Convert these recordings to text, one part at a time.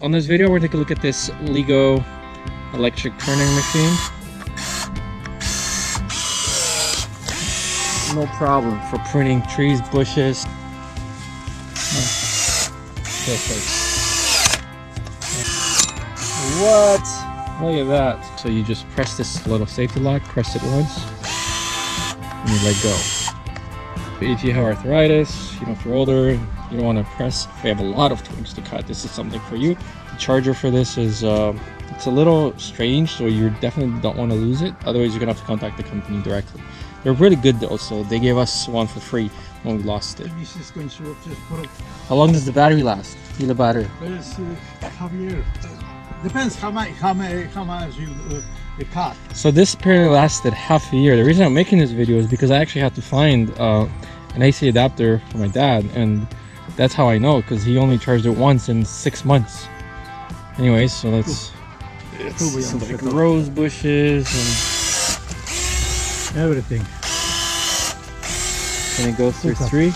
on this video, we're going to take a look at this LIGO electric pruning machine. No problem for pruning trees, bushes. What? Look at that. So you just press this little safety lock, press it once, and you let go. If you have arthritis, if you're older, you don't want to press, we have a lot of twigs to cut. This is something for you. The charger for this is, it's a little strange, so you definitely don't want to lose it. Otherwise, you're going to have to contact the company directly. They're really good though, so they gave us one for free when we lost it. How long does the battery last? The battery? Half a year. Depends how much you cut. So this apparently lasted half a year. The reason I'm making this video is because I actually had to find an AC adapter for my dad, and that's how I know, because he only charged it once in 6 months. Anyways, so let's some like rose bushes and Everything. and it goes through 3.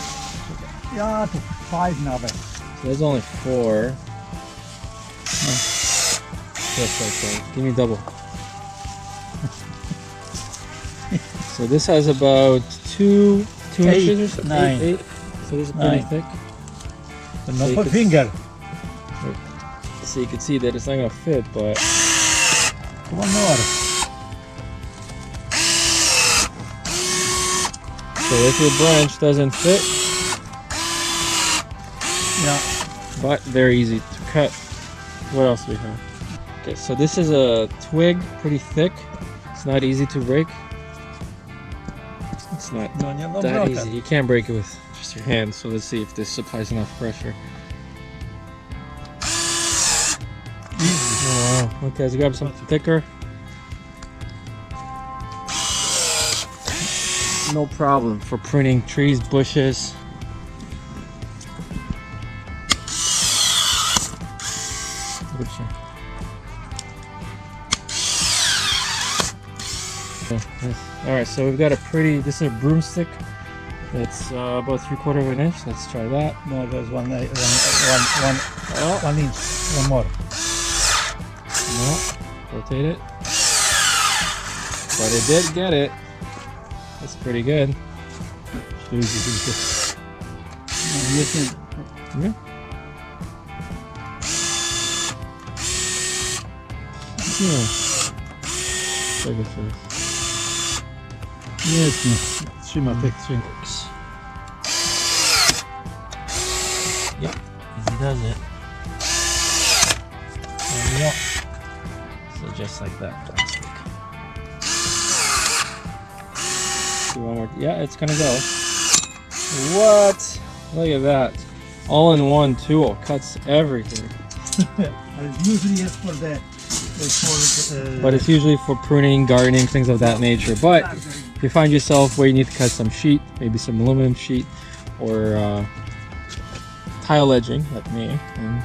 Yeah, to 5 now. So there's only 4. Just like that. Give me double. So this has about 2 inches or so. 9. 8. So this is pretty thick. No put finger. So you can see that it's not gonna fit, but One more. so if your branch doesn't fit, Yeah. but very easy to cut. What else do we have? Okay, so this is a twig, pretty thick. It's not easy to break. It's not that easy. You can't break it with just your hand. So let's see if this applies enough pressure. Oh, wow. Okay, let's grab something thicker. No problem for pruning trees, bushes. Alright, so we've got a pretty, this is a broomstick. It's about 3/4 of an inch. Let's try that. No, there's one inch. One more. No, rotate it. But it did get it. That's pretty good. Yeah. Look at this. Yes, trzyma tych string. Yep, easy does it. There we go. So just like that, plastic. Do one more. Yeah, it's gonna go. What? Look at that. All-in-one tool. Cuts everything. Usually it's for the but it's usually for pruning, gardening, things of that nature. But if you find yourself where you need to cut some sheet, maybe some aluminum sheet, or tile edging like me, and